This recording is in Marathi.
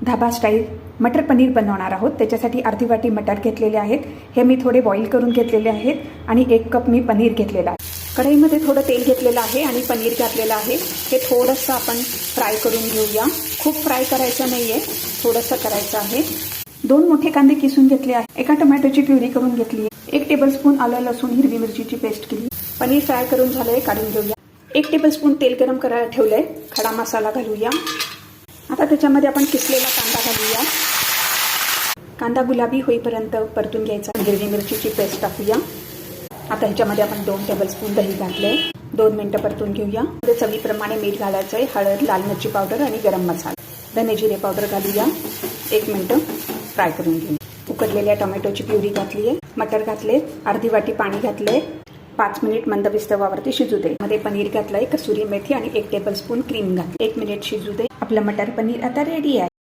धाबा स्टाईल मटर पनीर बनवणार आहोत। त्याच्यासाठी अर्धी वाटी मटर घेतलेले आहेत, हे मी थोडे बॉईल करून घेतलेले आहेत आणि 1 कप मी पनीर घेतलेलं आहे। कढईमध्ये थोडं तेल घेतलेलं आहे आणि पनीर घातलेलं आहे, हे थोडंसं आपण फ्राय करून घेऊया। खूप फ्राय करायचं नाही आहे, थोडंसं करायचं आहे। 2 मोठे कांदे किसून घेतले आहे, 1 टोमॅटोची प्युरी करून घेतली आहे, 1 टेबलस्पून आलं लसूण हिरवी मिरचीची पेस्ट केली। पनीर फ्राय करून झालंय, काढून घेऊया। 1 टेबलस्पून तेल गरम करायला ठेवलंय, खडा मसाला घालूया। आता त्याच्यामध्ये आपण किसलेला कांदा घालूया, कांदा गुलाबी होईपर्यंत परतून घ्यायचा। हिरवी मिरचीची पेस्ट टाकूया। आता ह्याच्यामध्ये आपण 2 टेबलस्पून दही घातले, 2 मिनिटं परतून घेऊया। चवीप्रमाणे मीठ घालायचं आहे, हळद, लाल मिरची पावडर आणि गरम मसाला, धने जिरे पावडर घालूया। 1 मिनिट फ्राय करून घेऊ। उकडलेल्या टोमॅटोची प्युरी घातली आहे, मटर घातले, अर्धी वाटी पाणी घातले, 5 मिनिट मंद विस्तवावरती शिजू दे। मध्ये पनीर घातलंय, कसुरी मेथी आणि 1 टेबलस्पून क्रीम घातली, 1 मिनिट शिजू दे। आपलं मटर पनीर आता रेडी आहे।